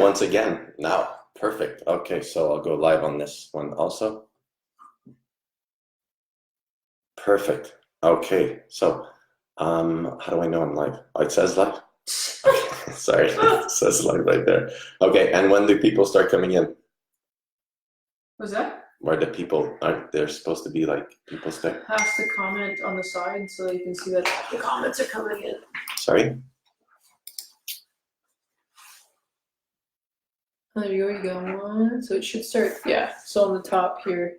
once again now. Perfect. Okay, so I'll go live on this one also. Perfect. Okay, so how do I know I'm live? Oh, it says live? Okay, sorry, it says live right there. Okay, and when do people start coming in? What's that? Where the people are, they're supposed to be like people stay? Has to comment on the side so you can see that the comments are coming in. Sorry? There you go, you got one. So it should start, yeah. So on the top here,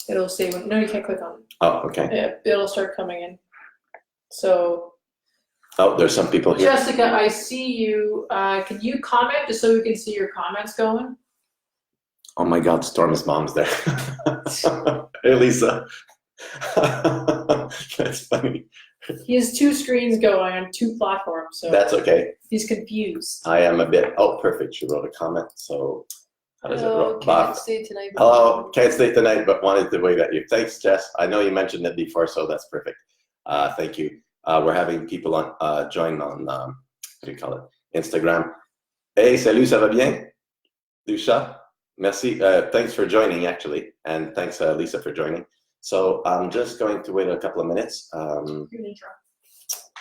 it'll say, no, you can't click on it. Oh, okay. Yeah, it'll start coming in. So. Oh, there's some people here. Jessica, I see you. Can you comment just so we can see your comments going? Oh my God, Storm's mom's there. Hey, Lisa. That's funny. He has two screens going on two platforms, so that's okay. He's confused. I am a bit. Oh, perfect. She wrote a comment. So how does it roll? Can't stay tonight. Hello, can't stay tonight, but wanted to wave at you. Thanks, Jess. I know you mentioned it before, so that's perfect. Thank you. We're having people on join on what do you call it? Instagram. Hey, salut, ça va bien? Lucia, merci. Thanks for joining, actually, and thanks, Lisa, for joining. So I'm just going to wait a couple of minutes.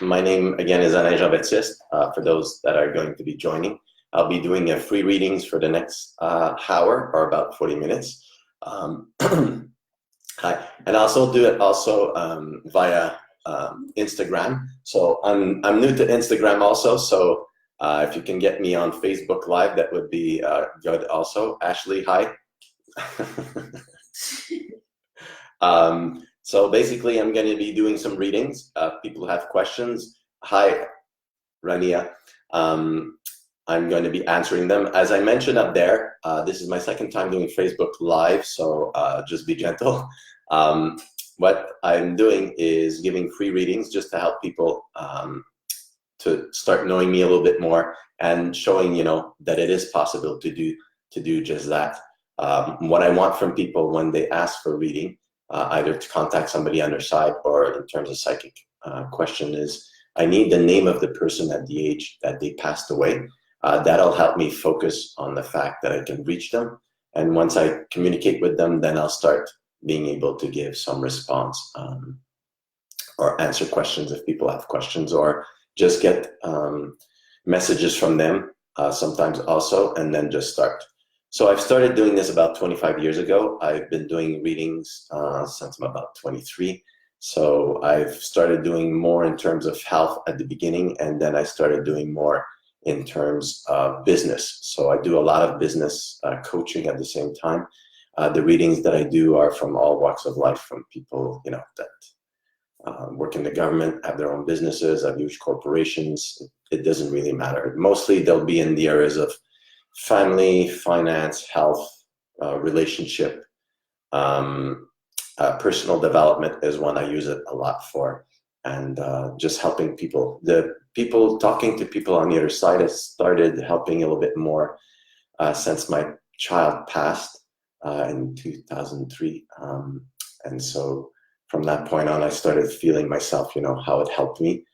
My name, again, is Jean-Baptiste, for those that are going to be joining. I'll be doing free readings for the next hour, or about 40 minutes. Hi. And I also do it also via Instagram. So I'm new to Instagram also, so if you can get me on Facebook Live, that would be good also. Ashley, hi. So basically, I'm going to be doing some readings. People have questions. Hi, Rania. I'm going to be answering them. As I mentioned up there, this is my second time doing Facebook Live, so just be gentle. What I'm doing is giving free readings just to help people to start knowing me a little bit more and showing, you know, that it is possible to do just that. What I want from people when they ask for reading, either to contact somebody on their side or in terms of psychic question, is I need the name of the person at the age that they passed away. That'll help me focus on the fact that I can reach them. And once I communicate with them, then I'll start being able to give some response or answer questions if people have questions, or just get messages from them sometimes also, and then just start. So I've started doing this about 25 years ago. I've been doing readings since I'm about 23. So I've started doing more in terms of health at the beginning, and then I started doing more in terms of business. So I do a lot of business coaching at the same time. The readings that I do are from all walks of life, from people, you know, that work in the government, have their own businesses, have huge corporations. It doesn't really matter. Mostly they'll be in the areas of family, finance, health, relationship, personal development is one I use it a lot for, and just helping people. Talking to people on the other side has started helping a little bit more since my child passed in 2003, and so from that point on, I started feeling myself, you know, how it helped me,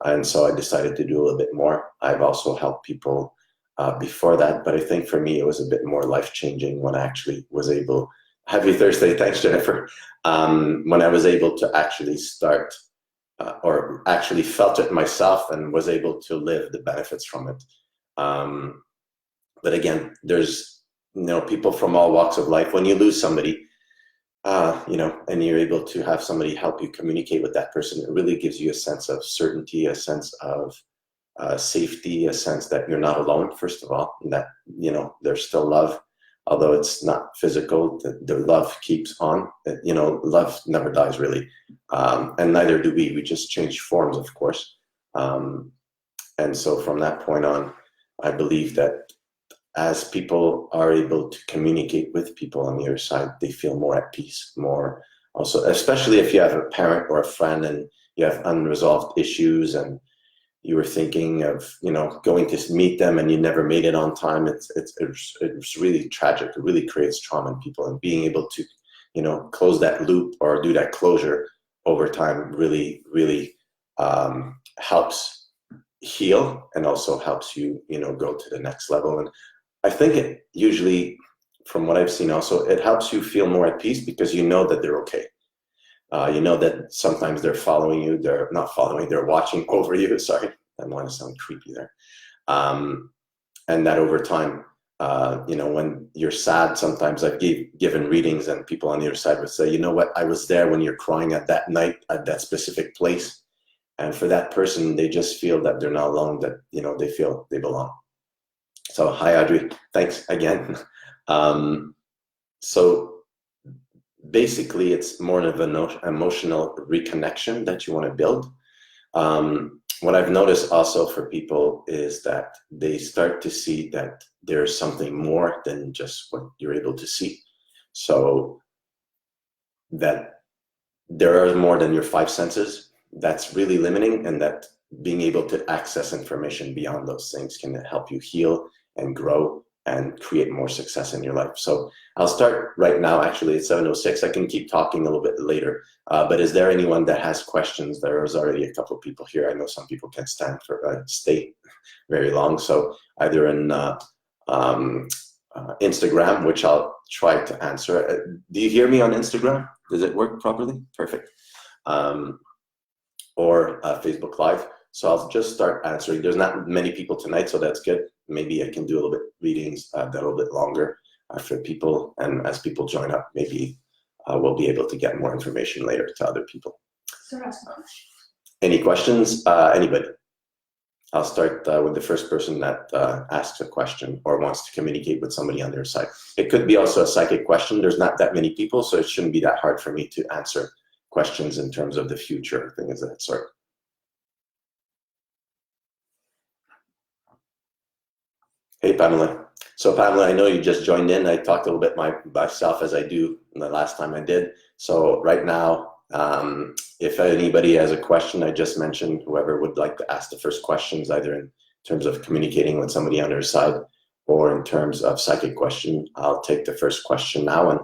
and so I decided to do a little bit more. I've also helped people before that, but I think for me it was a bit more life-changing when I actually was able. Happy Thursday, thanks Jennifer. When I was able to actually start or actually felt it myself and was able to live the benefits from it. But again, there's, you know, people from all walks of life. When you lose somebody, you know, and you're able to have somebody help you communicate with that person, it really gives you a sense of certainty, a sense of safety, a sense that you're not alone, first of all, and that, you know, there's still love, although it's not physical. The love keeps on. You know, love never dies, really, and neither do we. We just change forms, of course. And so from that point on, I believe that as people are able to communicate with people on the other side, they feel more at peace, more also, especially if you have a parent or a friend and you have unresolved issues and you were thinking of, you know, going to meet them and you never made it on time. It's really tragic. It really creates trauma in people, and being able to, you know, close that loop or do that closure over time really, really helps heal, and also helps you, you know, go to the next level. And I think it usually, from what I've seen also, it helps you feel more at peace because you know that they're okay. You know that sometimes they're following you, they're not following, they're watching over you. Sorry, I don't want to sound creepy there. And that over time, you know, when you're sad, sometimes I've given readings and people on the other side would say, you know what, I was there when you're crying at that night at that specific place. And for that person, they just feel that they're not alone, that, you know, they feel they belong. So hi, Audrey, thanks again. So basically, it's more of an emotional reconnection that you want to build. What I've noticed also for people is that they start to see that there's something more than just what you're able to see. So that there are more than your five senses. That's really limiting, and that being able to access information beyond those things can help you heal and grow and create more success in your life. So I'll start right now. Actually, it's 7:06. I can keep talking a little bit later. But is there anyone that has questions? There is already a couple of people here. I know some people can't stay very long. So either in Instagram, which I'll try to answer. Do you hear me on Instagram? Does it work properly? Perfect. Or Facebook Live. So I'll just start answering. There's not many people tonight, so that's good. Maybe I can do a little bit readings that a little bit longer for people, and as people join up, maybe we'll be able to get more information later to other people. Any questions? Anybody? I'll start with the first person that asks a question or wants to communicate with somebody on their side. It could be also a psychic question. There's not that many people, so it shouldn't be that hard for me to answer questions in terms of the future, things of that sort. Hey, Pamela. So Pamela, I know you just joined in. I talked a little bit myself as I do the last time I did. So right now, if anybody has a question, I just mentioned whoever would like to ask the first questions, either in terms of communicating with somebody on their side or in terms of psychic question, I'll take the first question now and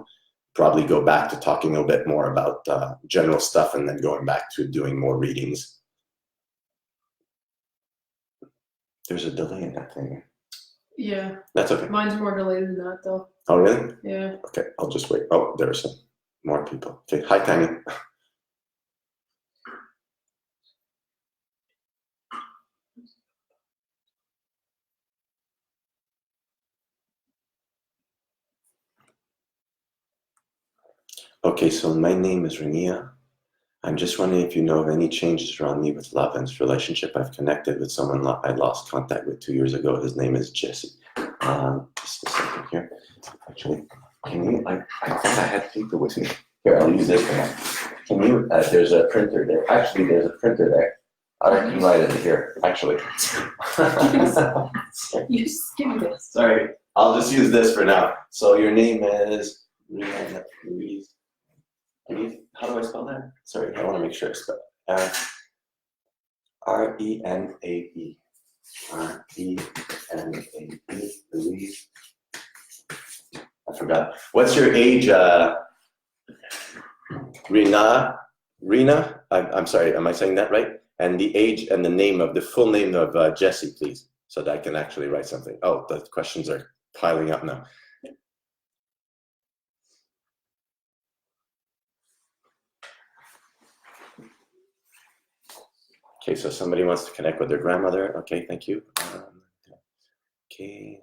probably go back to talking a little bit more about general stuff and then going back to doing more readings. There's a delay in that thing. Yeah. That's okay. Mine's more delayed than that, though. Oh, really? Yeah. Okay, I'll just wait. Oh, there are some more people. Okay, hi, Tammy. Okay, so my name is Renia. I'm just wondering if you know of any changes around me with love and relationship. I've connected with someone I lost contact with 2 years ago. His name is Jesse. Just a second here. Actually, can you, I thought I had paper with me. Here, I'll use this one. Can you, there's a printer there. Actually, there's a printer there. I can write it here, actually. You just give me this. Sorry, I'll just use this for now. So your name is Louise. How do I spell that? Sorry, I want to make sure I spell it. R-E-N-A-E. R-E-N-A-E. Louise. I forgot. What's your age, Rena? I'm sorry, am I saying that right? And the age and the name of the full name of Jesse, please, so that I can actually write something. Oh, the questions are piling up now. Okay, so somebody wants to connect with their grandmother. Okay, thank you. Okay.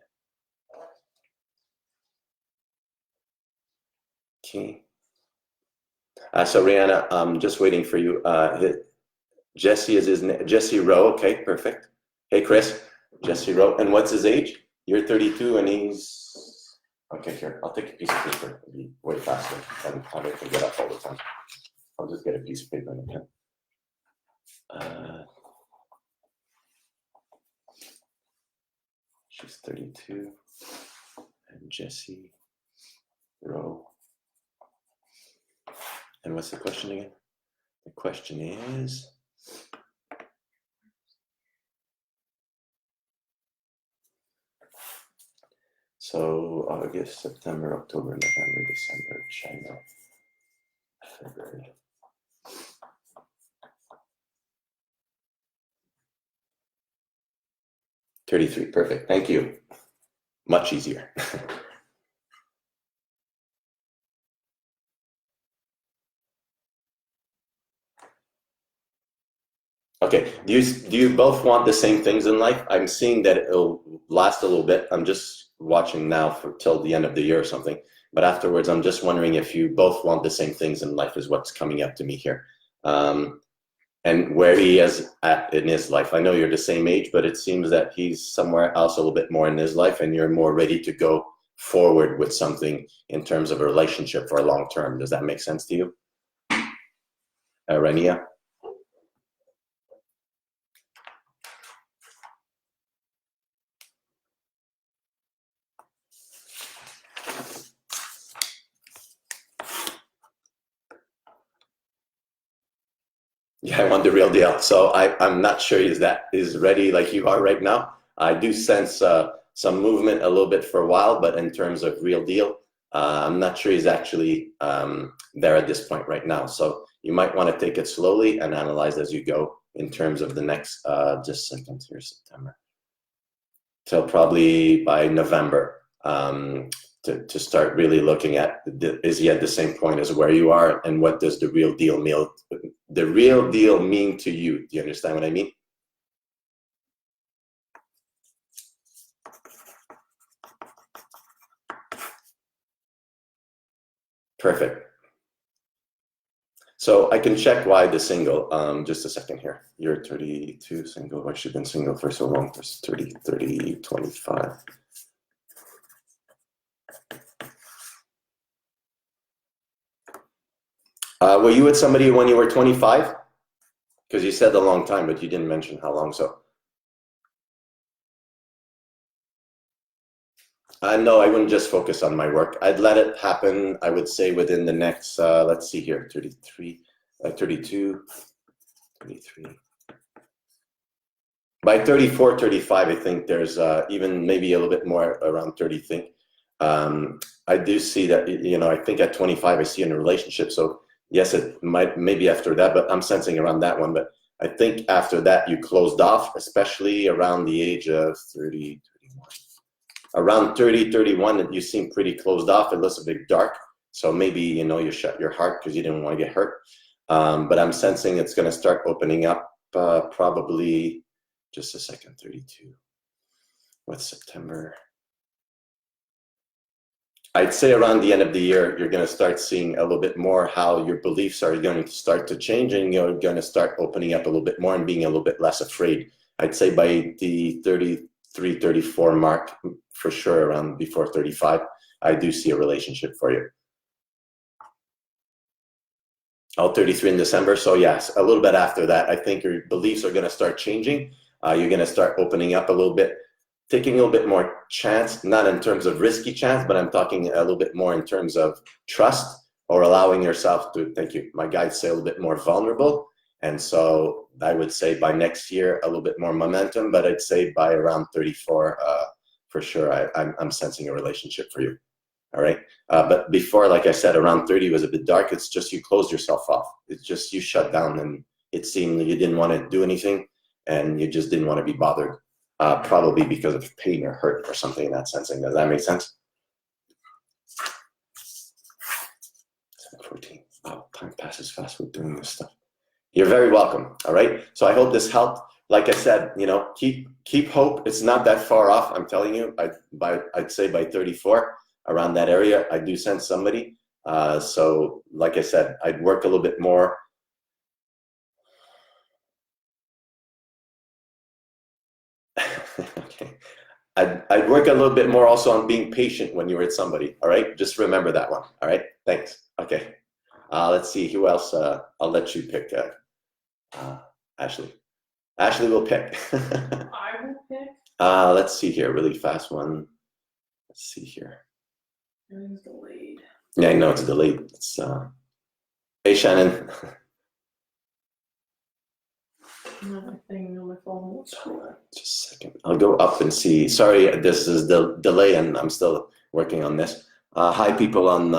Okay. So Rihanna, I'm just waiting for you. Jesse is his name. Jesse Rowe. Okay, perfect. Hey, Chris. Jesse Rowe. And what's his age? You're 32 and he's... Okay, here. I'll take a piece of paper. It'll be way faster than having to get up all the time. I'll just get a piece of paper and a pen. She's 32. And Jesse Rowe. And what's the question again? The question is... So August, September, October, November, December, January, February. $33, perfect, thank you. much easier. Okay, do you both want the same things in life? I'm seeing that it'll last a little bit. I'm just watching now for till the end of the year or something. But afterwards, I'm just wondering if you both want the same things in life is what's coming up to me here. And where he is at in his life. I know you're the same age, but it seems that he's somewhere else a little bit more in his life and you're more ready to go forward with something in terms of a relationship for a long term. Does that make sense to you? Renia? Yeah, I want the real deal. So I'm not sure is ready like you are right now. I do sense some movement a little bit for a while, but in terms of real deal, I'm not sure he's actually there at this point right now. So you might want to take it slowly and analyze as you go in terms of the next, just a second here, September, till probably by November. To start really looking at is he at the same point as where you are, and what does the real deal mean to you? Do you understand what I mean? Perfect. So I can check why the single. Just a second here. You're 32, single. Why should have been single for so long? For 30, 25. Were you with somebody when you were 25? Because you said a long time, but you didn't mention how long. So, no, I wouldn't just focus on my work. I'd let it happen. I would say within the next, let's see here, 33, 32, 33. By 34, 35, I think there's even maybe a little bit more around 30. I do see that, I think at 25, I see in a relationship. So yes, it might, maybe after that, but I'm sensing around that one. But I think after that, you closed off, especially around the age of 30, 31. Around 30, 31, you seem pretty closed off. It looks a bit dark. So maybe, you shut your heart because you didn't want to get hurt. But I'm sensing it's going to start opening up probably, just a second, 32. What's September? I'd say around the end of the year, you're going to start seeing a little bit more how your beliefs are going to start to change, and you're going to start opening up a little bit more and being a little bit less afraid. I'd say by the 33, 34 mark, for sure, around before 35, I do see a relationship for you. I'll 33 in December, so yes, a little bit after that, I think your beliefs are going to start changing. You're going to start opening up a little bit, taking a little bit more chance, not in terms of risky chance, but I'm talking a little bit more in terms of trust, or allowing yourself to, thank you, my guides say a little bit more vulnerable. And so I would say by next year, a little bit more momentum, but I'd say by around 34, for sure, I'm sensing a relationship for you. All right. But before, like I said, around 30 was a bit dark. It's just you closed yourself off. It's just you shut down, and it seemed you didn't want to do anything, and you just didn't want to be bothered. Probably because of pain or hurt or something in that sensing. Does that make sense? 14. Wow, time passes fast with doing this stuff. You're very welcome. All right. So I hope this helped. Like I said, keep hope. It's not that far off. I'm telling you. I'd say by 34, around that area, I do sense somebody. So like I said, I'd work a little bit more. Okay. I'd work a little bit more also on being patient when you're with somebody. All right. Just remember that one. All right. Thanks. Okay. Let's see who else. I'll let you pick. Ashley. Ashley will pick. I will pick. Let's see here. Really fast one. Let's see here. Everything's delayed. Yeah, I know it's delayed. It's hey Shannon. No, my thing on my phone won't scroll. Just a second. I'll go up and see. Sorry, this is the delay, and I'm still working on this. Hi, people on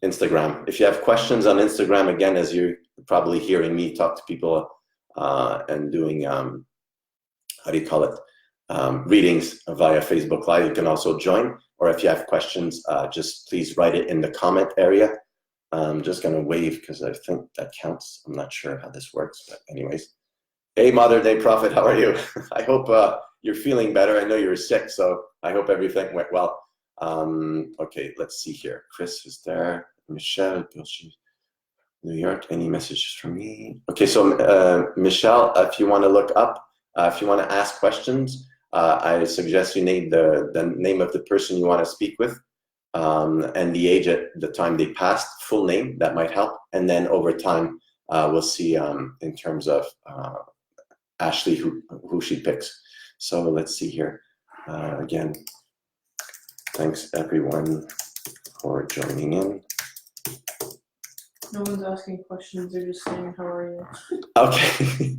Instagram. If you have questions on Instagram, again, as you're probably hearing me talk to people and doing, how do you call it? readings via Facebook Live. You can also join, or if you have questions, just please write it in the comment area. I'm just gonna wave because I think that counts. I'm not sure how this works, but anyways. Hey, Modern Day Prophet, how are you? I hope you're feeling better. I know you were sick, so I hope everything went well. Okay, let's see here. Chris is there. Michelle, New York, any messages from me? Okay, so Michelle, if you want to look up, if you want to ask questions, I suggest you name the name of the person you want to speak with, and the age at the time they passed, full name, that might help. And then over time, we'll see in terms of Ashley who she picks. So let's see here. Again, thanks everyone for joining in. No one's asking questions, they're just saying, how are you? Okay.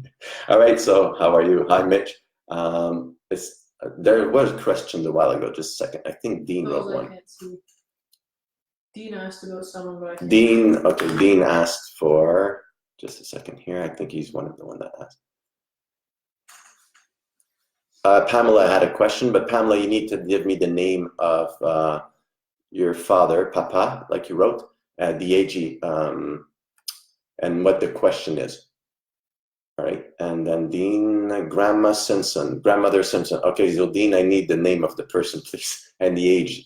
All right, so how are you? Hi, Mitch. There was questions a while ago, just a second. I think Dean wrote one. I can't see. Dean asked about someone, but I can't. Dean asked for, just a second here. I think he's one of the one that asked. Pamela had a question, but Pamela, you need to give me the name of your father, Papa, like you wrote, the AG, and what the question is. All right, and then Dean, Grandmother Simpson. Okay, so Dean, I need the name of the person, please, and the age,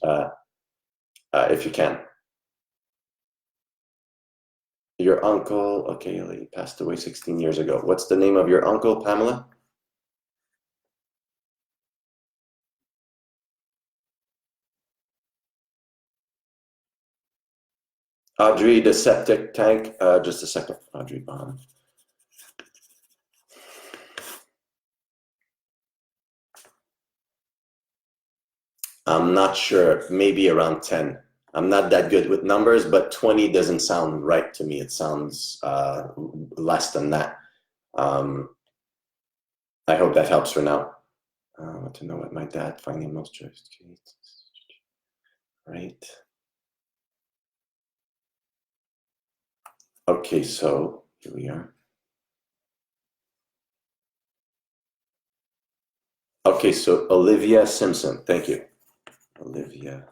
if you can. Your uncle, okay, he passed away 16 years ago. What's the name of your uncle, Pamela? Audrey, the septic tank, just a second, Audrey Bond. I'm not sure, maybe around 10. I'm not that good with numbers, but 20 doesn't sound right to me. It sounds less than that. I hope that helps for now. I want to know what my dad finding most just right. Okay, so here we are. Okay, so Olivia Simpson, thank you. Olivia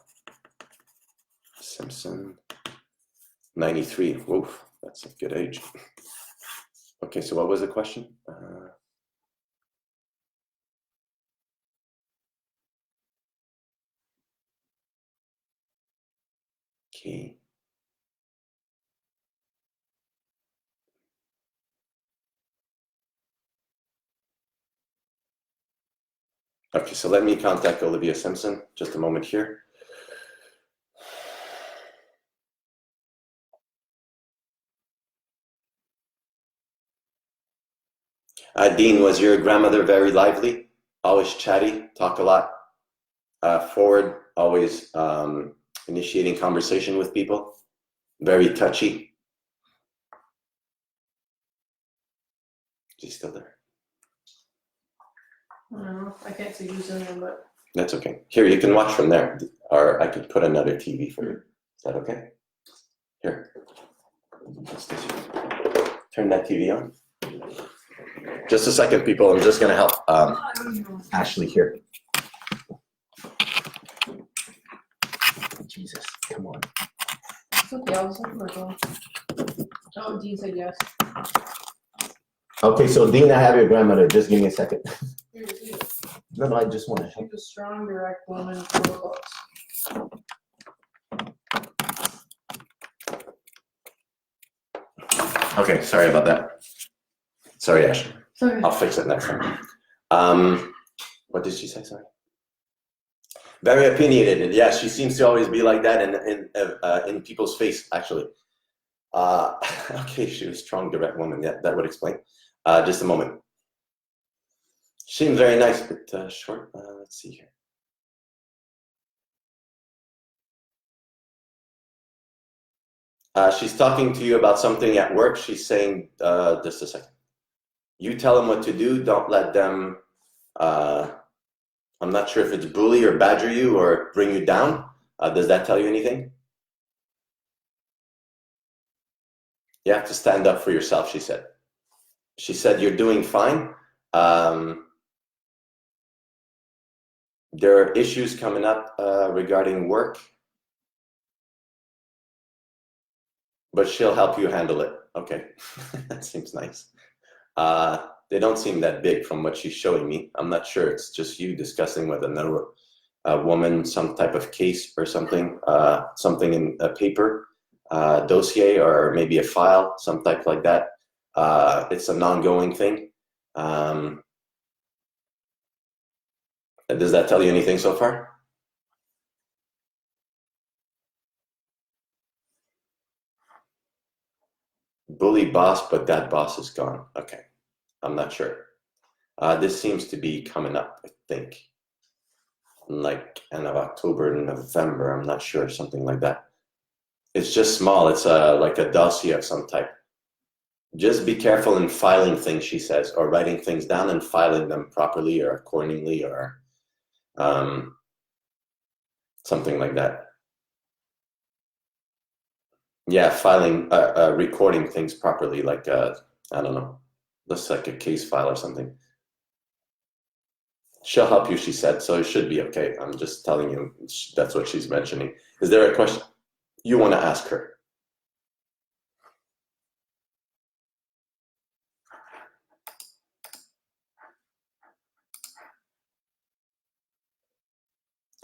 Simpson, 93. Woof, that's a good age. Okay, so what was the question? Okay. Okay, so let me contact Olivia Simpson. Just a moment here. Dean, was your grandmother very lively? Always chatty, talk a lot, forward, always initiating conversation with people, very touchy. She's still there. I don't know. I can't see who's in there, but That's okay. Here, you can watch from there, or I could put another TV for you. Is that okay? Here. Turn that TV on. Just a second, people. I'm just gonna help Ashley here. Jesus, come on. it's okay. I was looking for a phone. Oh, Dean said yes. Okay, so Dean, I have your grandmother. Just give me a second. Here, here. No, I just want to help. She's a strong, direct woman full of books. Okay, sorry about that. Sorry, Ashley. Sorry. I'll fix it next time. What did she say? Sorry. Very opinionated. Yeah, she seems to always be like that in people's face, actually. Okay, she was a strong, direct woman. Yeah, that would explain. Just a moment. Seems very nice, but short. Let's see here. She's talking to you about something at work. She's saying, just a second. You tell them what to do. Don't let them, I'm not sure if it's bully or badger you or bring you down. Does that tell you anything? You have to stand up for yourself, she said. She said, you're doing fine. There are issues coming up regarding work, but she'll help you handle it. Okay, that seems nice. They don't seem that big from what she's showing me. I'm not sure. It's just you discussing with another woman, some type of case or something, something in a paper, dossier, or maybe a file, some type like that. It's an ongoing thing. Does that tell you anything so far? Bully boss, but that boss is gone. Okay, I'm not sure. This seems to be coming up, I think, like end of October, November. I'm not sure, something like that. It's just small. It's like a dossier of some type. Just be careful in filing things, she says, or writing things down and filing them properly or accordingly, or something like that. Yeah, filing, recording things properly, like I don't know, looks like a case file or something. She'll help you, she said, so it should be okay. I'm just telling you, that's what she's mentioning. Is there a question you want to ask her?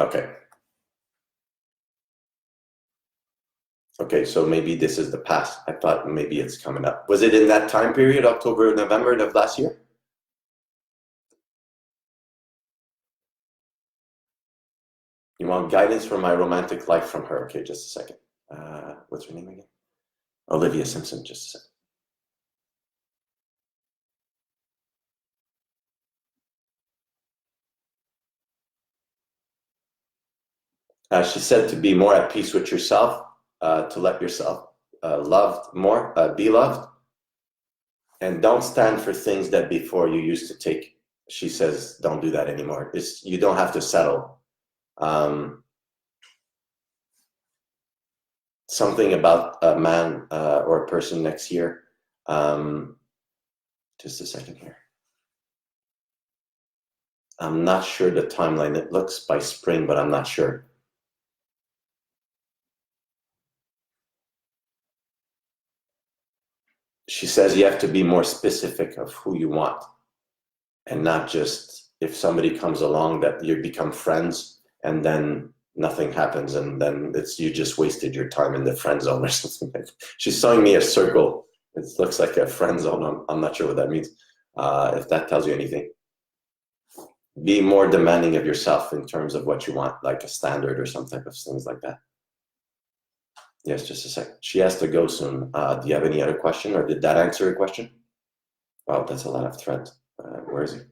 Okay. Okay, so maybe this is the past. I thought maybe it's coming up. Was it in that time period, October, November of last year? You want guidance for my romantic life from her? Okay, just a second. What's her name again? Olivia Simpson, just a second. She said to be more at peace with yourself, to let yourself loved more, be loved, and don't stand for things that before you used to take. She says, don't do that anymore. You don't have to settle. Something about a man or a person next year. Just a second here. I'm not sure the timeline. It looks by spring, but I'm not sure. She says you have to be more specific of who you want, and not just if somebody comes along that you become friends and then nothing happens, and then you just wasted your time in the friend zone or something. She's showing me a circle. It looks like a friend zone. I'm not sure what that means. If that tells you anything. Be more demanding of yourself in terms of what you want, like a standard or some type of things like that. Yes, just a sec. She has to go soon. Do you have any other question, or did that answer your question? Wow, that's a lot of threads. Where is it?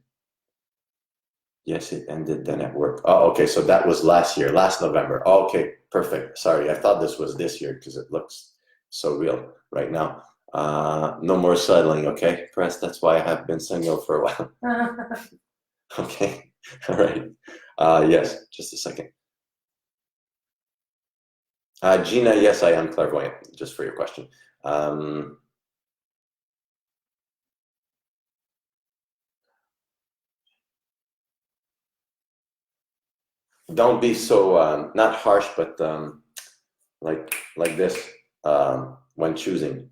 Yes, it ended then at work. Oh, okay, so that was last year, last November. Oh, okay, perfect. Sorry, I thought this was this year because it looks so real right now. No more settling, okay? Press, that's why I have been single for a while. Okay, all right. Yes, just a second. Gina, yes, I am clairvoyant, just for your question. Don't be so, not harsh, but like this when choosing.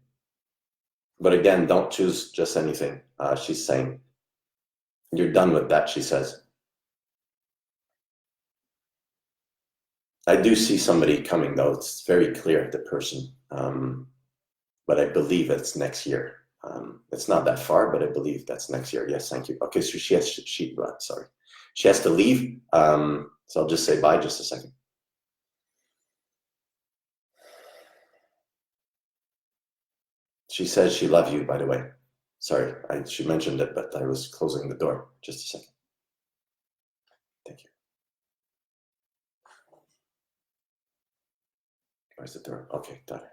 But again, don't choose just anything. She's saying, you're done with that, she says. I do see somebody coming, though. It's very clear, the person. But I believe it's next year. It's not that far, but I believe that's next year. Yes, thank you. Okay, so she has to leave. So I'll just say bye just a second. She says she loves you, by the way. Sorry, she mentioned it, but I was closing the door. Just a second. Thank you. Where's the door? Okay, got it.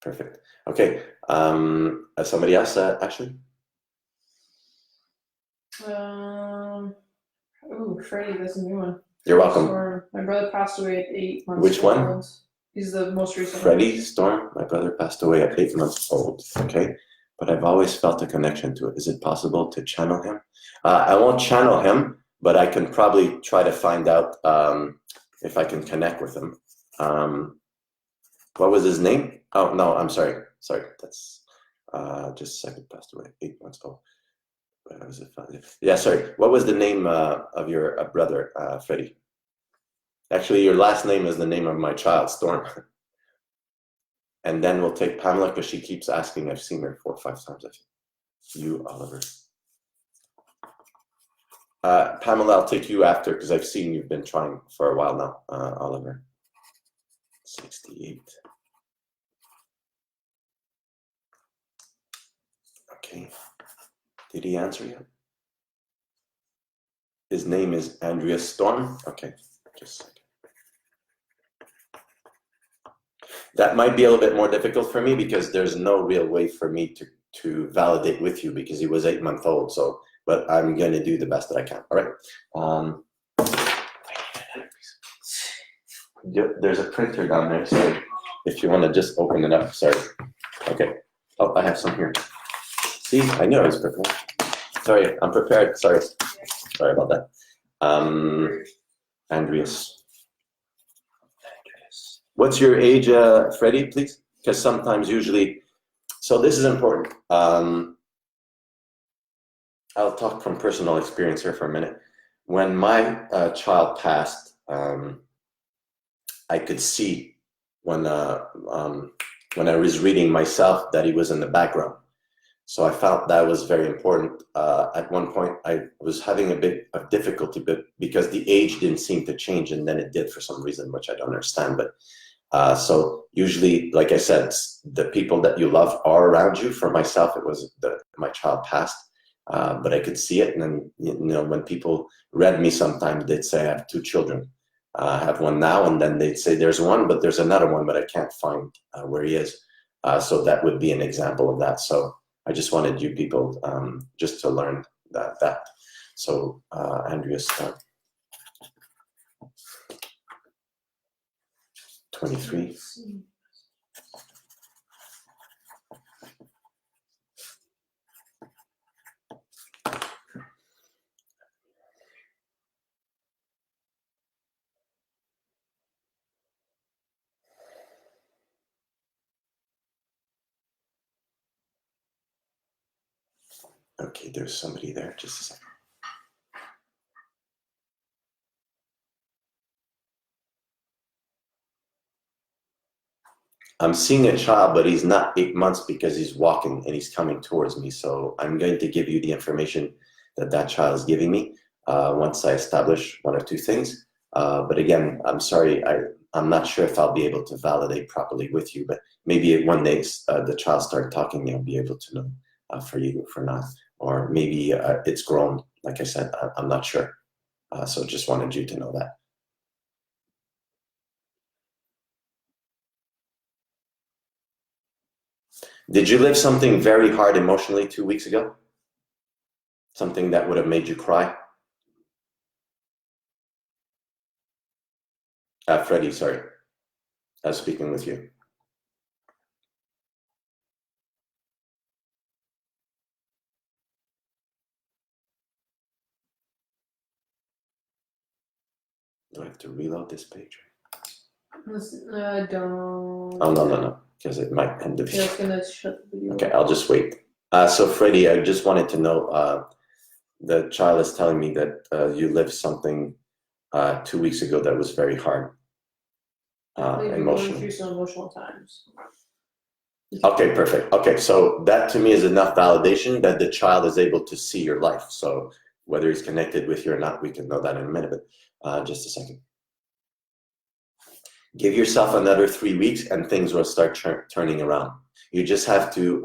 Perfect. Okay. Somebody else, Ashley? Freddie, that's a new one. You're welcome. Storm. My brother passed away at 8 months. Which one? He's the most recent Freddie Storm. My brother passed away at 8 months old. Okay. But I've always felt a connection to it. Is it possible to channel him? I won't channel him, but I can probably try to find out if I can connect with him. What was his name? Oh, no, I'm sorry. Sorry, that's just a second, passed away, 8 months old. Was it? Yeah, sorry. What was the name of your brother, Freddie? Actually, your last name is the name of my child, Storm. And then we'll take Pamela because she keeps asking. I've seen her 4 or 5 times. I think. You, Oliver. Pamela, I'll take you after because I've seen you've been trying for a while now, Oliver. 68. Okay. Did he answer you? His name is Andrea Storm. Okay, just a second. That might be a little bit more difficult for me because there's no real way for me to validate with you because he was 8 months old. So, but I'm going to do the best that I can. All right. There's a printer down there, so if you want to just open it up. Sorry. Okay. Oh, I have some here. See, I knew I was prepared. Sorry, I'm prepared. Sorry about that. Andreas. What's your age, Freddie, please? Because sometimes, usually, so this is important. I'll talk from personal experience here for a minute. When my child passed, I could see when I was reading myself that he was in the background. So I felt that was very important. At one point, I was having a bit of difficulty, but because the age didn't seem to change, and then it did for some reason, which I don't understand. But so usually, like I said, the people that you love are around you. For myself, it was my child passed, but I could see it. And then, you know, when people read me, sometimes they'd say, I have 2 children. I have one now, and then they'd say, there's one, but there's another one, but I can't find where he is. So that would be an example of that. So I just wanted you people just to learn that. So Andreas, 23. Okay, there's somebody there. Just a second. I'm seeing a child, but he's not 8 months because he's walking and he's coming towards me. So I'm going to give you the information that child is giving me once I establish 1 or 2 things. But again, I'm sorry, I'm not sure if I'll be able to validate properly with you, but maybe one day the child started talking, I'll be able to know for you, for now. Or maybe it's grown, like I said, I'm not sure. So just wanted you to know that. Did you live something very hard emotionally 2 weeks ago? Something that would have made you cry? Freddie, sorry. I was speaking with you. Do I have to reload this page? Don't. Oh, no, because it might end the video. It's gonna shut the video. Okay, I'll just wait. So Freddie, I just wanted to know, the child is telling me that you lived something 2 weeks ago that was very hard. Going through some emotional times. Okay, perfect. Okay, so that to me is enough validation that the child is able to see your life. So whether he's connected with you or not, we can know that in a minute, but just a second. Give yourself another 3 weeks and things will start turning around. You just have to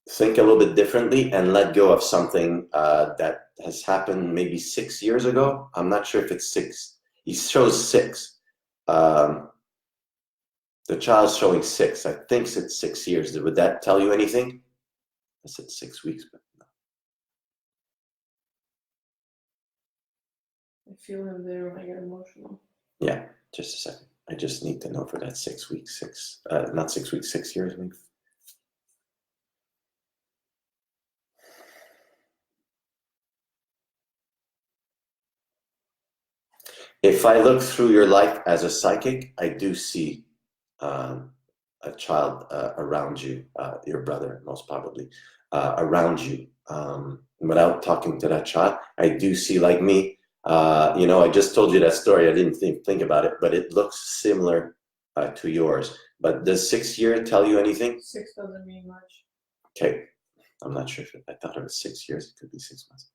think a little bit differently and let go of something that has happened maybe 6 years ago. I'm not sure if it's 6. He shows 6. The child's showing 6. I think it's 6 years. Would that tell you anything? I said 6 weeks, but no. I feel him there when I get emotional. Yeah, just a second. I just need to know for that 6 weeks, not 6 weeks, 6 years maybe. If I look through your life as a psychic, I do see a child around you, your brother, most probably, around you. Without talking to that child, I do see, like me, you know, I just told you that story. I didn't think about it, but it looks similar to yours. But does 6 year tell you anything? 6 doesn't mean much. Okay, I'm not sure if I thought it was 6 years. It could be 6 months.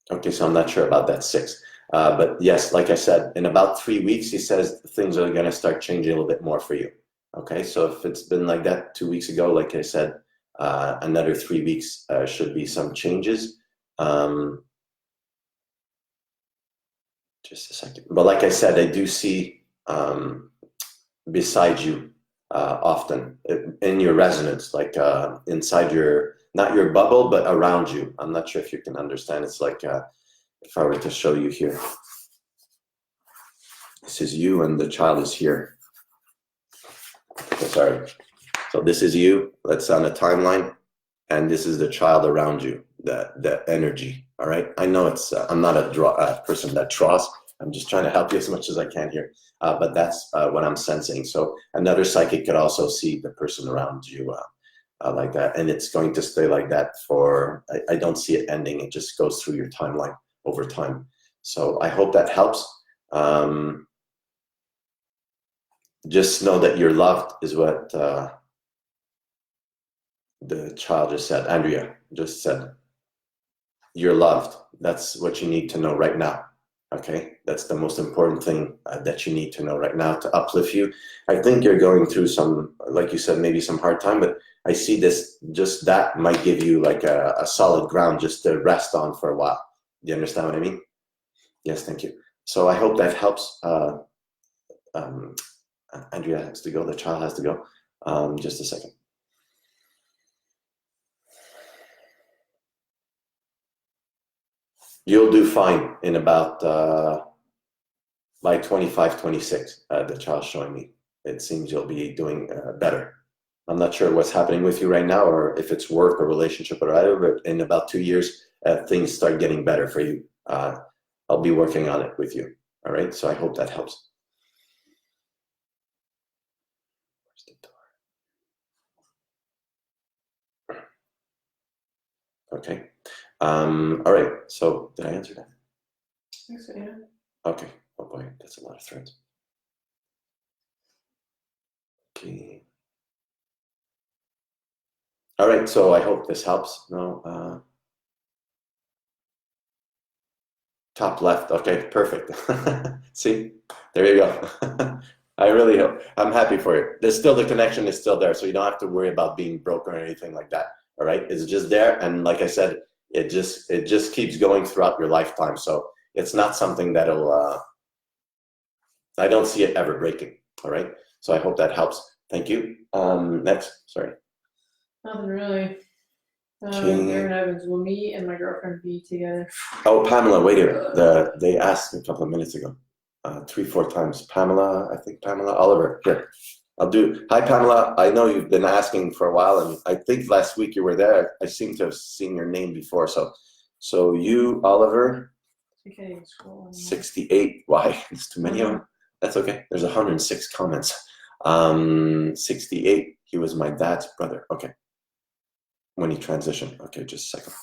Okay, so I'm not sure about that 6. But yes, like I said, in about 3 weeks, he says things are going to start changing a little bit more for you. Okay, so if it's been like that 2 weeks ago, like I said, another 3 weeks should be some changes. Just a second. But like I said, I do see beside you often in your resonance, like inside your, not your bubble, but around you. I'm not sure if you can understand. It's like if I were to show you here, this is you and the child is here. Sorry. So this is you, that's on a timeline, and this is the child around you, the energy. All right. I know it's, I'm not a person that draws. I'm just trying to help you as much as I can here. But that's what I'm sensing. So another psychic could also see the person around you like that. And it's going to stay like that for, I don't see it ending. It just goes through your timeline over time. So I hope that helps. Just know that you're loved is what the child just said. Andrea just said, you're loved. That's what you need to know right now. Okay, that's the most important thing that you need to know right now to uplift you. I think you're going through some, like you said, maybe some hard time, but I see this, just that might give you like a solid ground just to rest on for a while. Do you understand what I mean? Yes, thank you. So I hope that helps. Andrea has to go, the child has to go. Just a second. You'll do fine in about, by 25, 26, the child's showing me. It seems you'll be doing better. I'm not sure what's happening with you right now, or if it's work or relationship or whatever, but in about 2 years, things start getting better for you. I'll be working on it with you. All right, so I hope that helps. Where's the door? Okay. All right, so did I answer that? I think so, yeah. Okay. Oh boy, that's a lot of threads. Okay. All right, so I hope this helps. No, top left. Okay, perfect. See, there you go. I really hope. I'm happy for you. There's still, the connection is still there, so you don't have to worry about being broken or anything like that. All right, it's just there, and like I said, it just keeps going throughout your lifetime. So it's not something that'll. I don't see it ever breaking. All right, so I hope that helps. Thank you. Next, sorry. Nothing really. Okay. Aaron Evans, will me and my girlfriend be together? Oh, Pamela, wait here. They asked a couple of minutes ago, 3-4 times. Pamela, I think Pamela Oliver. Here, I'll do. Hi, Pamela. I know you've been asking for a while, and I think last week you were there. I seem to have seen your name before. So you, Oliver. Okay, scroll. 68. Why? There's too many of them. That's okay. There's 106 comments. 68. He was my dad's brother. Okay. When he transitioned. Okay, just a second.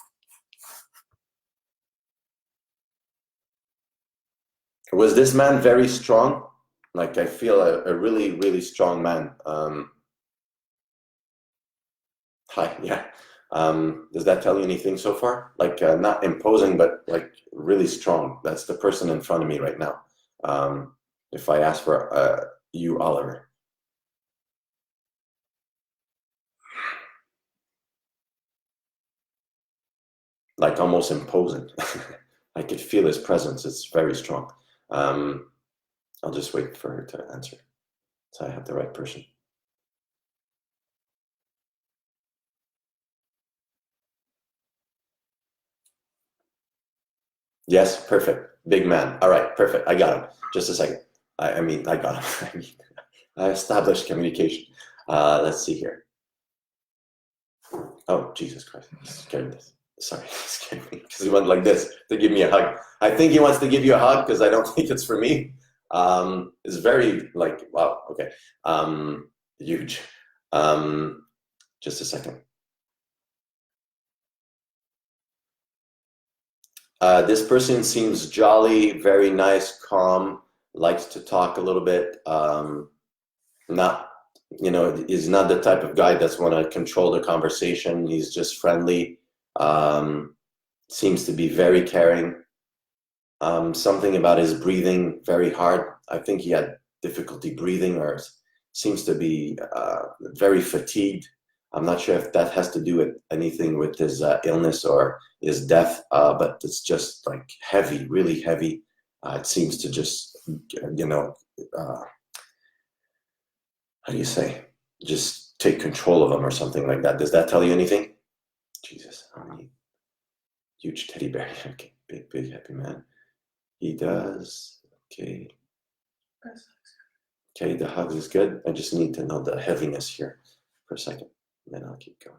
Was this man very strong? Like, I feel a really, really strong man. Hi, yeah. Does that tell you anything so far? Like, not imposing, but like really strong. That's the person in front of me right now. If I ask for you, Oliver. Like almost imposing. I could feel his presence. It's very strong. I'll just wait for her to answer, so I have the right person. Yes, perfect. Big man. All right, perfect. I got him. Just a second. I mean, I got him. I established communication. Let's see here. Oh, Jesus Christ. Scared this. Sorry, scared me. Because he went like this to give me a hug. I think he wants to give you a hug because I don't think it's for me. It's very like, wow, okay. Huge. Just a second. This person seems jolly, very nice, calm, likes to talk a little bit. Not, is not the type of guy that's want to control the conversation. He's just friendly. Seems to be very caring. Something about his breathing, very hard. I think he had difficulty breathing, or seems to be very fatigued. I'm not sure if that has to do with anything with his illness or his death, but it's just like heavy, really heavy. It seems to just, how do you say, just take control of him or something like that. Does that tell you anything? Jesus, how many huge teddy bear? Okay, big, big happy man. He does. Okay. Okay, the hug is good. I just need to know the heaviness here for a second. Then I'll keep going.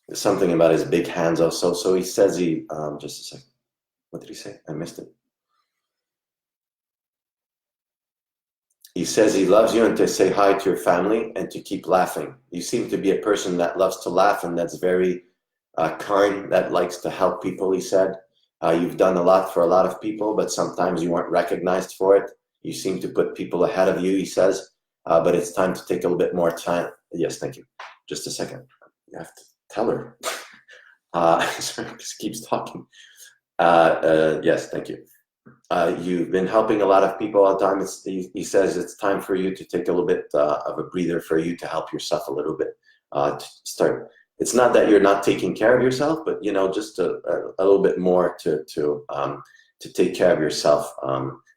There's something about his big hands also. So he says just a second. What did he say? I missed it. He says he loves you and to say hi to your family and to keep laughing. You seem to be a person that loves to laugh and that's very kind, that likes to help people, he said. You've done a lot for a lot of people, but sometimes you weren't recognized for it. You seem to put people ahead of you, he says. But it's time to take a little bit more time. Yes, thank you. Just a second. You have to tell her. Sorry, just keeps talking. Yes, thank you. You've been helping a lot of people all the time. He says it's time for you to take a little bit of a breather for you to help yourself a little bit. To start. It's not that you're not taking care of yourself, but just a little bit more to take care of yourself.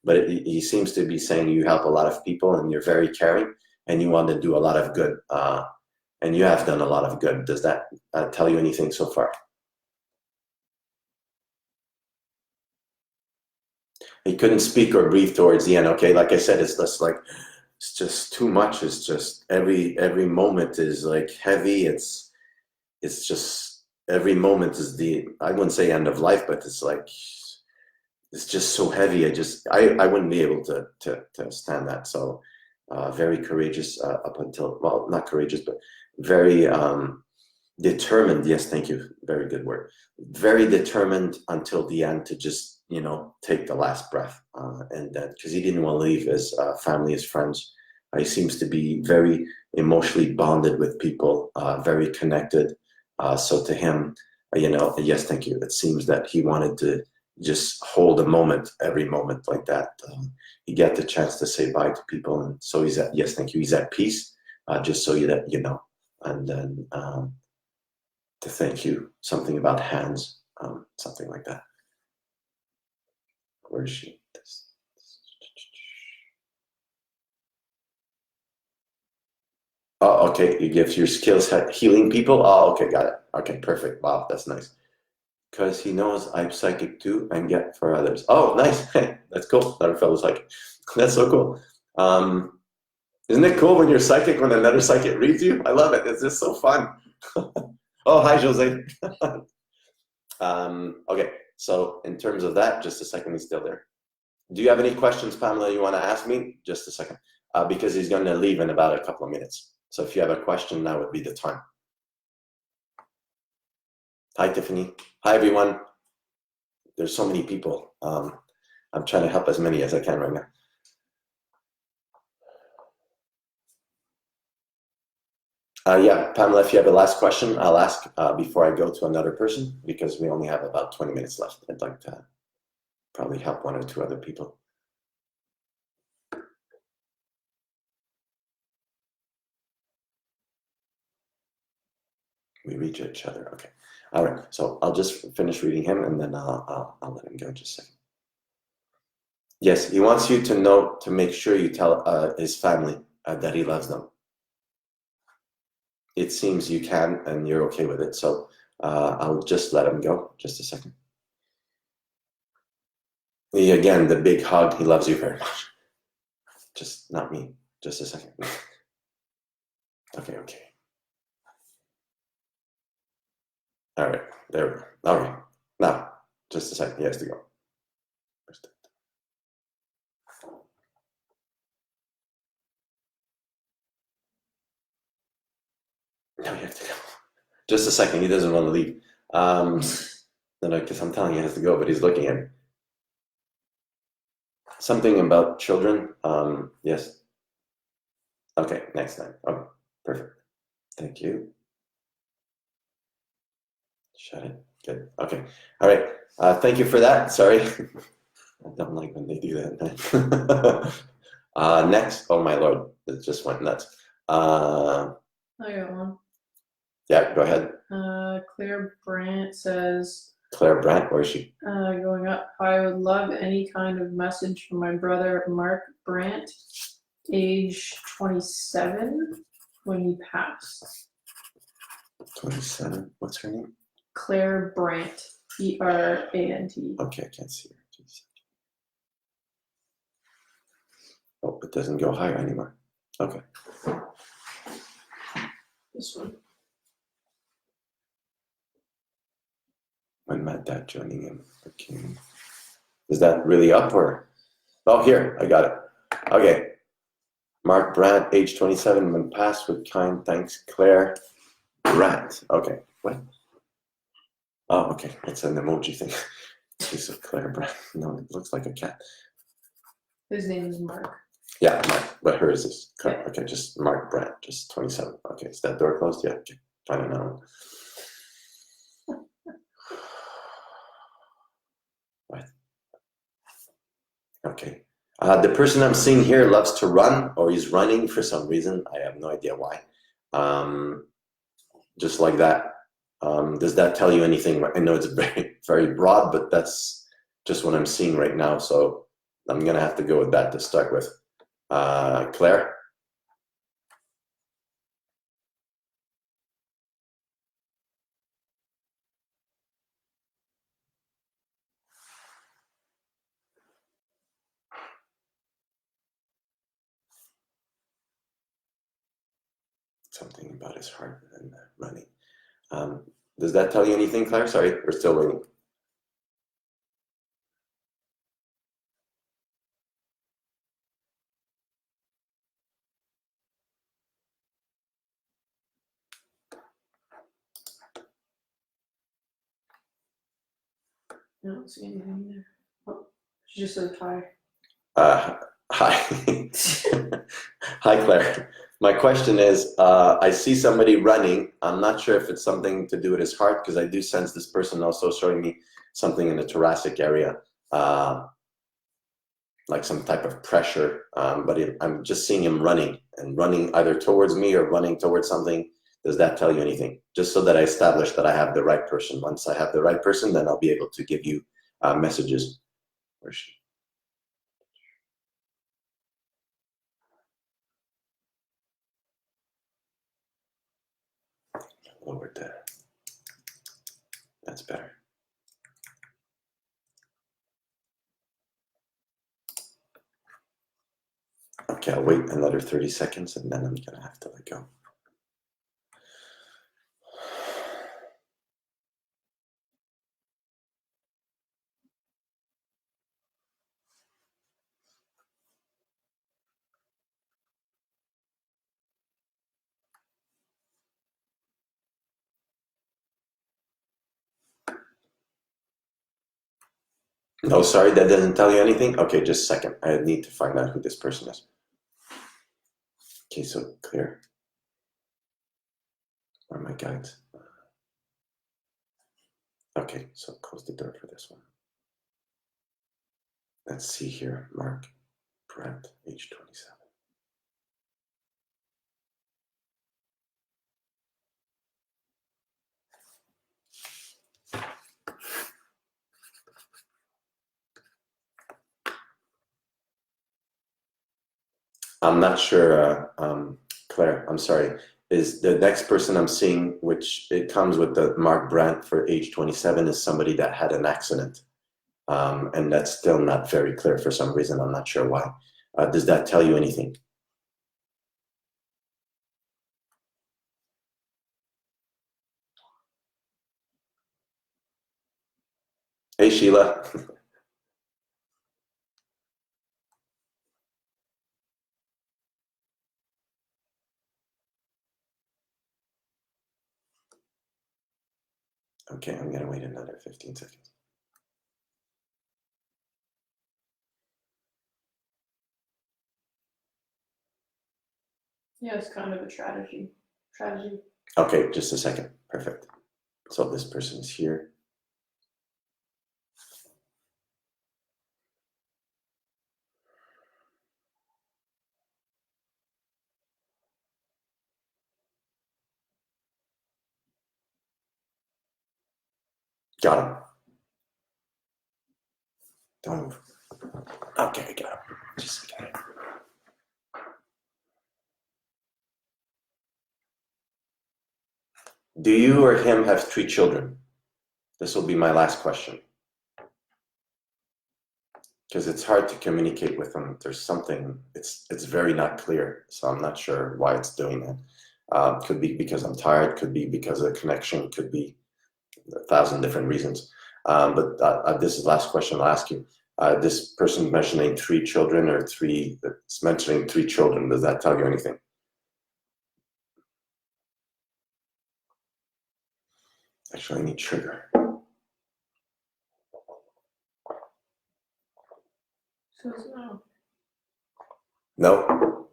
But he seems to be saying you help a lot of people and you're very caring and you want to do a lot of good. And you have done a lot of good. Does that tell you anything so far? He couldn't speak or breathe towards the end. Okay, like I said, it's just too much. It's just every moment is like heavy. It's just every moment is I wouldn't say end of life, but it's like it's just so heavy. I wouldn't be able to stand that. So very courageous up until, well, not courageous, but very determined. Yes, thank you. Very good word. Very determined until the end to just take the last breath, and that because he didn't want to leave his family, his friends. He seems to be very emotionally bonded with people, very connected. So to him, yes, thank you. It seems that he wanted to just hold a moment, every moment like that. He get the chance to say bye to people, and so he's at, yes, thank you. He's at peace, just so that and then to thank you, something about hands, something like that. Where is she? Oh, okay. You give your skills at healing people. Oh, okay, got it. Okay, perfect. Wow, that's nice. Because he knows I'm psychic too and get for others. Oh, nice. That's cool. Another fellow psychic. That's so cool. Isn't it cool when you're psychic when another psychic reads you? I love it. It's just so fun. Oh, hi, Jose. Okay, so in terms of that, just a second, he's still there. Do you have any questions, Pamela, you want to ask me? Just a second. Because he's going to leave in about a couple of minutes. So if you have a question, now would be the time. Hi, Tiffany. Hi, everyone. There's so many people. I'm trying to help as many as I can right now. Yeah, Pamela, if you have a last question, I'll ask before I go to another person, because we only have about 20 minutes left. I'd like to probably help one or two other people. We reach each other. Okay. All right. So I'll just finish reading him and then I'll let him go just a second. Yes, he wants you to know, to make sure you tell his family that he loves them. It seems you can and you're okay with it. So I'll just let him go. Just a second. Again, the big hug. He loves you very much. Just not me. Just a second. Okay. All right, there we go. Okay, now, just a second, he has to go. No, you have to go. Just a second, he doesn't want to leave. Then I guess I'm telling you he has to go, but he's looking at me. Something about children, yes. Okay, next time. Okay, perfect. Thank you. Shut it. Good. Okay. All right. Thank you for that. Sorry. I don't like when they do that. Next. Oh my Lord, it just went nuts. I got one. Yeah, go ahead. Claire Brandt says, Claire Brandt, where is she? going up, I would love any kind of message from my brother Mark Brandt, age 27, when he passed. 27. What's her name? Claire Brandt, Brant. Okay, I can't see her. Jeez. Oh, it doesn't go higher anymore. Okay. This one. When Mad Dad joining him. Okay. Is that really up or? Oh, here, I got it. Okay. Mark Brandt, age 27, when passed with kind thanks, Claire Brandt. Okay, what? Oh, okay, it's an emoji thing. Piece of Claire Brandt. No, it looks like a cat. His name is Mark. Yeah, Mark, but hers is Claire. Okay, just Mark Brandt, just 27. Okay, is that door closed? Yeah, okay. I don't know. What? Okay. The person I'm seeing here loves to run, or he's running for some reason. I have no idea why. Just like that. Does that tell you anything? I know it's very, very broad, but that's just what I'm seeing right now. So I'm going to have to go with that to start with. Claire? Something about his heart and running. Does that tell you anything, Claire? Sorry, we're still waiting. I don't see anything there. Oh, she just said hi. Hi. Hi, Claire. My question is, I see somebody running. I'm not sure if it's something to do with his heart, because I do sense this person also showing me something in the thoracic area, like some type of pressure. But I'm just seeing him running, and running either towards me or running towards something. Does that tell you anything? Just so that I establish that I have the right person. Once I have the right person, then I'll be able to give you messages. Where's she? Lower there. That's better. Okay, I'll wait another 30 seconds and then I'm gonna have to let go. No, sorry, that doesn't tell you anything? Okay, just a second. I need to find out who this person is. Okay, so clear. Where are my guides? Okay, so close the door for this one. Let's see here. Mark Brandt, age 27. I'm not sure, Claire, I'm sorry. Is the next person I'm seeing, which it comes with the Mark Brandt for age 27, is somebody that had an accident. And that's still not very clear for some reason. I'm not sure why. Does that tell you anything? Hey, Sheila. Okay, I'm gonna wait another 15 seconds. Yeah, it's kind of a tragedy. Okay, just a second. Perfect. So this person is here. Got him. Don't move. Okay, I got him. Just a second. Do you or him have 3 children? This will be my last question. Because it's hard to communicate with them. There's something, it's very not clear. So I'm not sure why it's doing that. Could be because I'm tired, could be because of the connection, could be 1,000 different reasons. But this is the last question I'll ask you. This person mentioning 3 children or it's mentioning 3 children. Does that tell you anything? Actually, I need sugar. So it's no. No?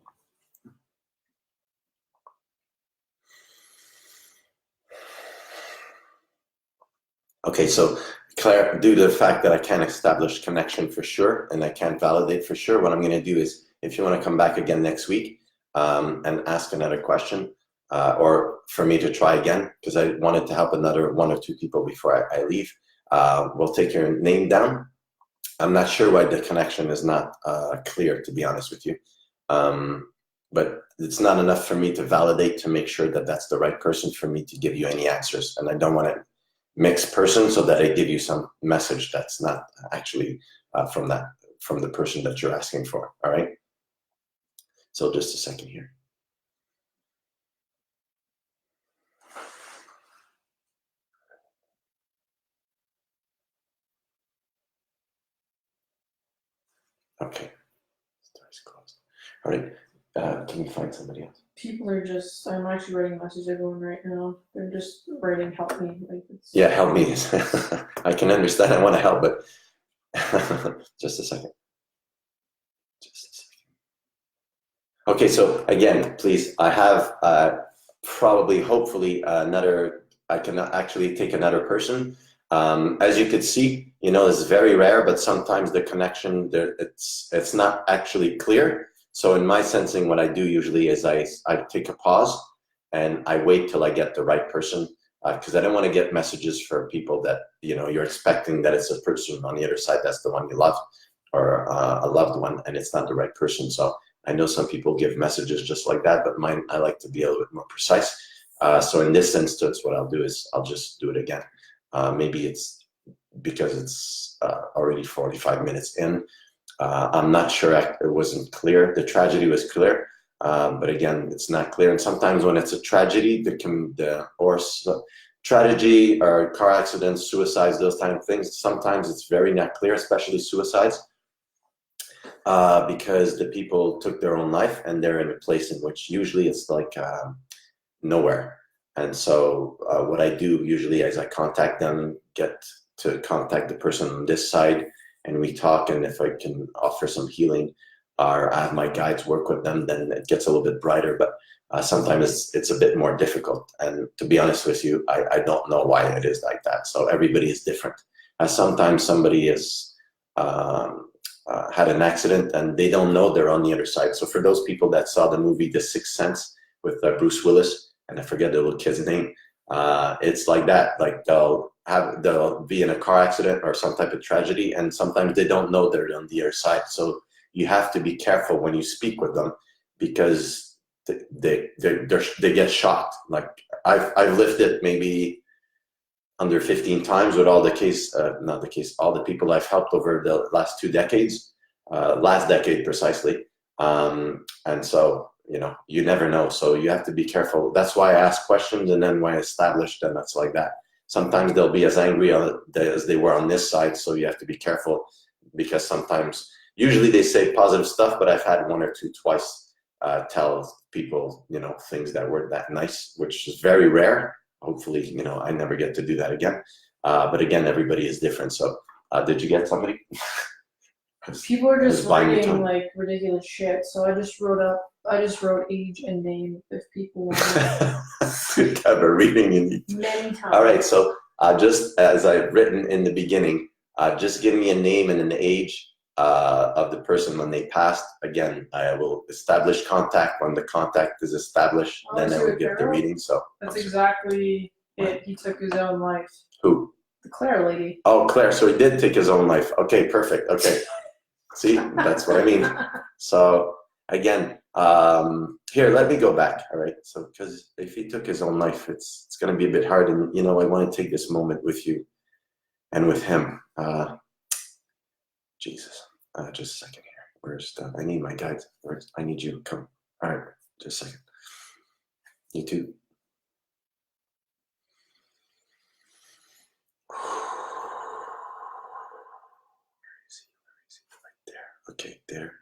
Okay, so Claire, due to the fact that I can't establish connection for sure and I can't validate for sure, what I'm going to do is, if you want to come back again next week and ask another question, or for me to try again, because I wanted to help another 1 or 2 people before I leave, we'll take your name down. I'm not sure why the connection is not clear, to be honest with you. But it's not enough for me to validate to make sure that that's the right person for me to give you any answers. And I don't want to mix person so that I give you some message that's not actually from the person that you're asking for. All right. So just a second here. Okay. Story's closed. All right. Can you find somebody else? People are just, I'm actually writing a message to everyone right now. They're just writing, help me. Like Yeah, help me. I can understand. I want to help, but just a second. Just a second. Okay, so again, please, I have probably, hopefully, I can actually take another person. As you could see, it's very rare, but sometimes the connection, it's not actually clear. So in my sensing, what I do usually is I take a pause and I wait till I get the right person, because I don't want to get messages for people that, you're expecting that it's a person on the other side that's the one you love, or a loved one, and it's not the right person. So I know some people give messages just like that, but mine, I like to be a little bit more precise. So in this instance, what I'll do is I'll just do it again. Maybe it's because it's already 45 minutes in. I'm not sure, it wasn't clear. The tragedy was clear, but again, it's not clear. And sometimes when it's a tragedy, tragedy or car accidents, suicides, those kind of things, sometimes it's very not clear, especially suicides, because the people took their own life and they're in a place in which usually it's like nowhere. And so what I do usually is I contact them, get to contact the person on this side, and we talk, and if I can offer some healing or I have my guides work with them, then it gets a little bit brighter. But sometimes it's a bit more difficult. And to be honest with you, I don't know why it is like that. So everybody is different. Sometimes somebody is had an accident and they don't know they're on the other side. So for those people that saw the movie The Sixth Sense with Bruce Willis, and I forget the little kid's name, it's like that. Like they'll be in a car accident or some type of tragedy, and sometimes they don't know they're on the other side. So you have to be careful when you speak with them, because they get shocked. Like I've lived it maybe under 15 times with all the people I've helped over the last 2 decades, last decade precisely. And so, you never know. So you have to be careful. That's why I ask questions, and then when I establish them, that's like that. sometimes they'll be as angry as they were on this side, so you have to be careful, because sometimes, usually they say positive stuff, but I've had one or two twice tell people, things that weren't that nice, which is very rare. Hopefully, I never get to do that again. But again, everybody is different. So did you get somebody? People are just writing like ridiculous shit, so I just wrote age and name if people want to have a reading many times. All right, so just as I've written in the beginning, just give me a name and an age of the person when they passed. Again, I will establish contact. When the contact is established, then I will get the reading. So that's exactly it. He took his own life. Who? The Claire lady. Oh, Claire. So he did take his own life. Okay, perfect. Okay. See, that's what I mean. So again, here, let me go back. All right. So, because if he took his own life, it's going to be a bit hard. And, I want to take this moment with you and with him. Jesus, just a second here. Where's I need my guide. I need you. Come. All right. Just a second. You too. Okay, there.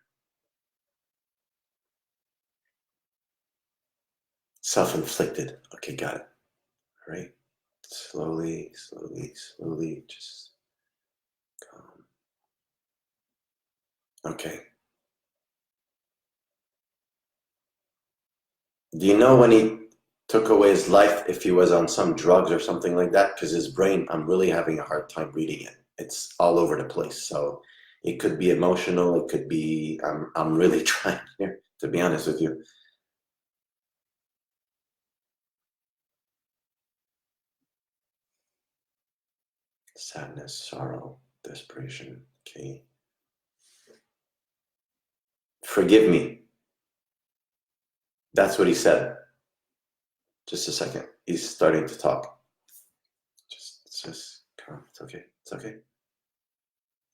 Self-inflicted. Okay, got it. All right. Slowly, just calm. Okay. Do you know when he took away his life, if he was on some drugs or something like that? Because his brain, I'm really having a hard time reading it. It's all over the place. So it could be emotional. It could be, I'm really trying here, to be honest with you. Sadness, sorrow, desperation. Okay. Forgive me. That's what he said. Just a second. He's starting to talk. Just calm. It's okay. It's okay.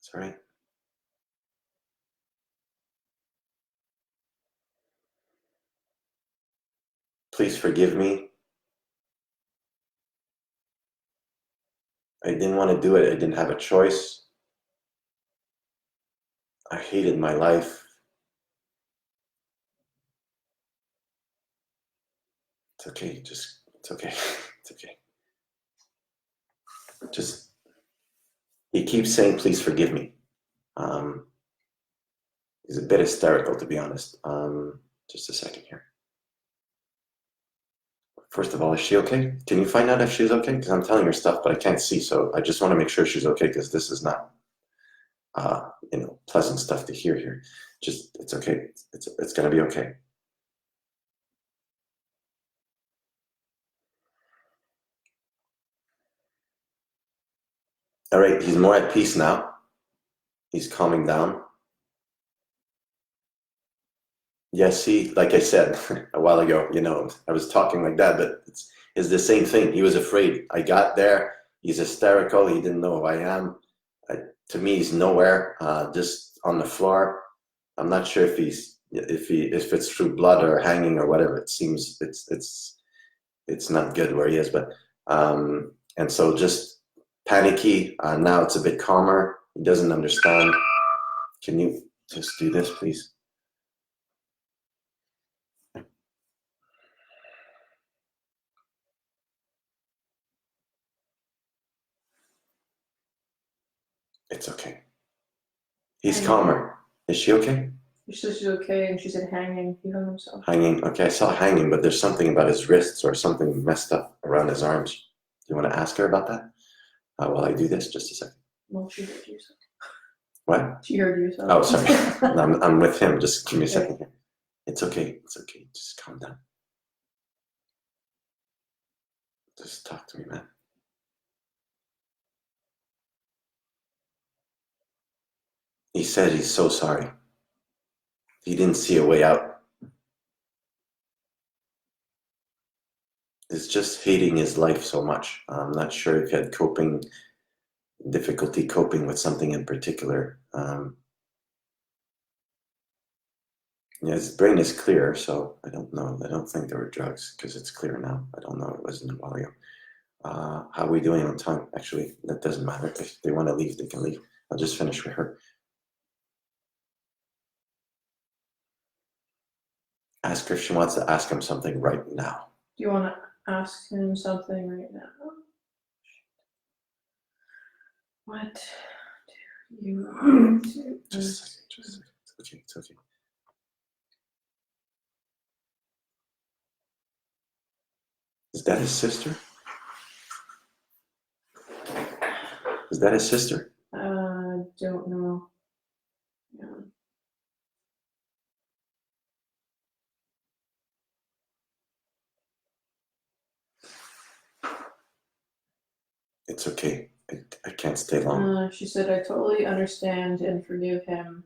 It's all right. Please forgive me. I didn't want to do it. I didn't have a choice. I hated my life. It's okay. It's okay. It's okay. Just, he keeps saying, please forgive me. He's a bit hysterical, to be honest. Just a second here. First of all, is she okay? Can you find out if she's okay? Because I'm telling her stuff, but I can't see, so I just want to make sure she's okay, because this is not, pleasant stuff to hear here. Just, it's okay. It's gonna be okay. All right, he's more at peace now. He's calming down. Yeah, see, like I said a while ago, I was talking like that, but it's the same thing. He was afraid. I got there. He's hysterical. He didn't know who I am. To me, he's nowhere, just on the floor. I'm not sure if it's through blood or hanging or whatever. It seems it's not good where he is, but and so just panicky. Now it's a bit calmer. He doesn't understand. Can you just do this, please? It's okay. He's calmer. Is she okay? She said she's okay, and she said hanging. He hung himself. Hanging. Okay, I saw hanging, but there's something about his wrists or something messed up around his arms. Do you want to ask her about that? While I do this, just a second. Well, she heard you. So. What? She heard you. So. Oh, sorry. I'm with him. Just give me a second here. It's okay. It's okay. Just calm down. Just talk to me, man. He said he's so sorry. He didn't see a way out. It's just hating his life so much. I'm not sure if he had difficulty coping with something in particular. Yeah, his brain is clear, so I don't know. I don't think there were drugs, because it's clear now. I don't know. It wasn't a while ago. How are we doing on time? Actually, that doesn't matter. If they want to leave, they can leave. I'll just finish with her. Ask her if she wants to ask him something right now. Do you want to ask him something right now? What do you want to Just a second. Just a second. It's okay. It's okay. Is that his sister? Is that his sister? Don't know. Yeah. It's okay. I can't stay long. She said, I totally understand and forgive him.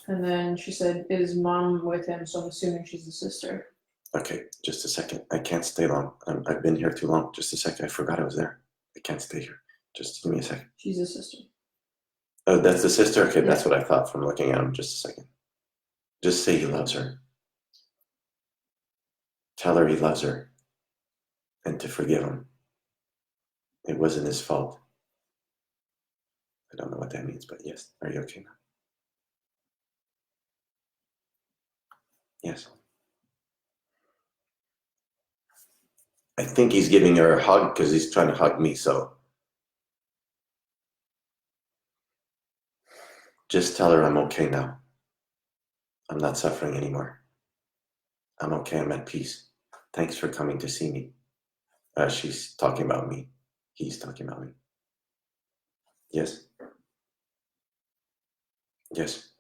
And then she said, is mom with him? So I'm assuming she's the sister. Okay, just a second. I can't stay long. I've been here too long. Just a second. I forgot I was there. I can't stay here. Just give me a second. She's a sister. Oh, that's the sister? Okay, Yeah. That's what I thought from looking at him. Just a second. Just say he loves her. Tell her he loves her. And to forgive him. It wasn't his fault. I don't know what that means, but yes. Are you okay now? Yes. I think he's giving her a hug because he's trying to hug me, so. Just tell her I'm okay now. I'm not suffering anymore. I'm okay, I'm at peace. Thanks for coming to see me. She's talking about me. He's talking about me. Yes. Yes.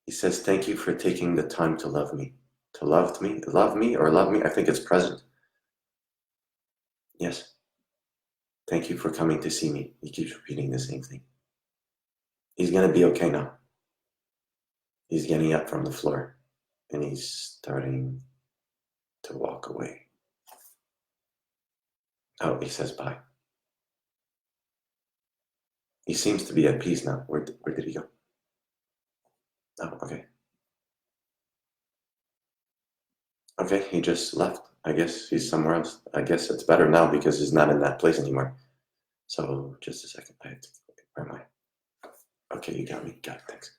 He says, thank you for taking the time to love me. To love me? Love me or love me? I think it's present. Yes. Thank you for coming to see me. He keeps repeating the same thing. He's going to be okay now. He's getting up from the floor and he's starting to walk away. Oh, he says bye. He seems to be at peace now. Where did he go? Oh, okay. Okay, he just left. I guess he's somewhere else. I guess it's better now because he's not in that place anymore. So, just a second. I have to, where am I? Okay, you got me. Got it, thanks.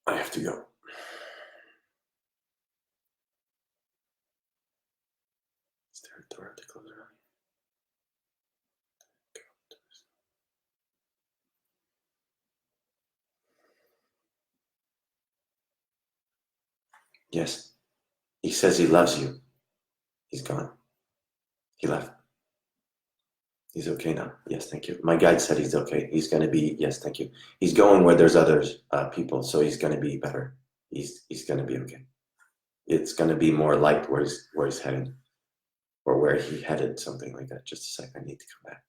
I have to go. Is there a door to close around? Yes. He says he loves you. He's gone. He left. He's okay now. Yes, thank you. My guide said he's okay. He's going to be, yes, thank you. He's going where there's others, people, so he's going to be better. He's going to be okay. It's going to be more light where he's heading, or where he headed, something like that. Just a second, I need to come back.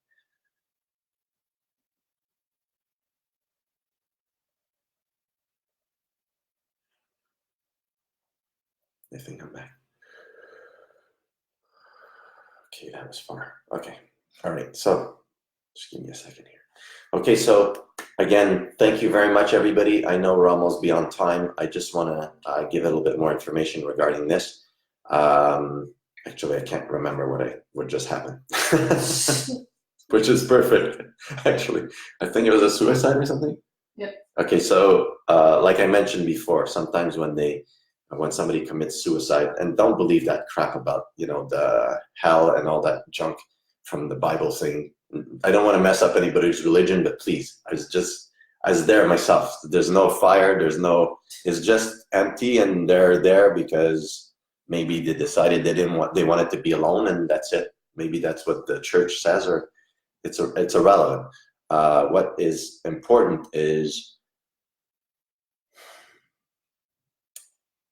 I think I'm back. Okay, that was far. Okay, all right, so just give me a second here. Okay, so again, thank you very much, everybody. I know we're almost beyond time. I just want to give a little bit more information regarding this. Actually, I can't remember what just happened, which is perfect. Actually, I think it was a suicide or something. Yep. Okay, so like I mentioned before, sometimes when somebody commits suicide, and don't believe that crap about the hell and all that junk from the Bible thing. I don't want to mess up anybody's religion, but please, I was there myself. There's no fire, it's just empty, and they're there because maybe they decided they wanted to be alone, and that's it. Maybe that's what the church says, or it's irrelevant. What is important is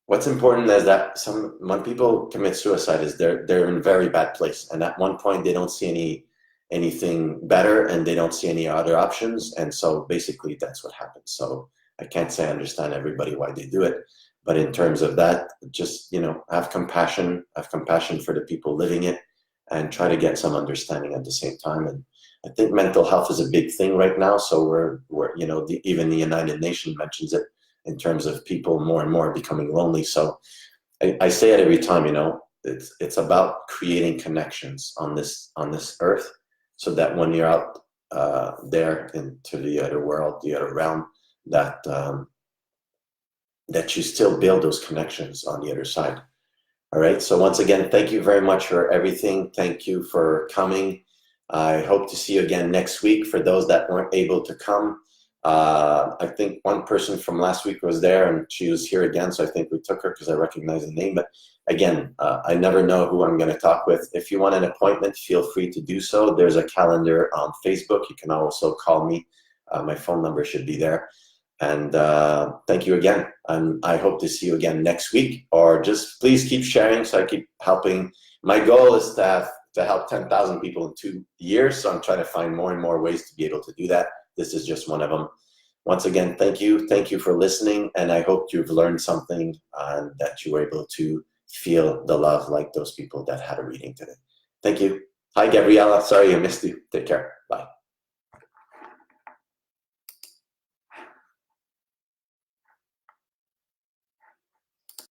that when people commit suicide is they're in a very bad place, and at one point they don't see anything better, and they don't see any other options, and so basically that's what happens. So I can't say I understand everybody why they do it, but in terms of that, just have compassion for the people living it, and try to get some understanding at the same time. And I think mental health is a big thing right now, so we're even the United Nations mentions it in terms of people more and more becoming lonely. So I say it every time, it's about creating connections on this earth, so that when you're out there into the other world, the other realm, that that you still build those connections on the other side. All right. So once again, thank you very much for everything. Thank you for coming. I hope to see you again next week. For those that weren't able to come, I think one person from last week was there and she was here again, so I think we took her because I recognize the name. But again, I never know who I'm going to talk with. If you want an appointment, feel free to do so. There's a calendar on Facebook. You can also call me. My phone number should be there. And thank you again. And I hope to see you again next week, or just please keep sharing so I keep helping. My goal is to help 10,000 people in 2 years. So I'm trying to find more and more ways to be able to do that. This is just one of them. Once again, thank you. Thank you for listening. And I hope you've learned something and that you were able to feel the love like those people that had a reading today. Thank you. Hi, Gabriella. Sorry I missed you. Take care.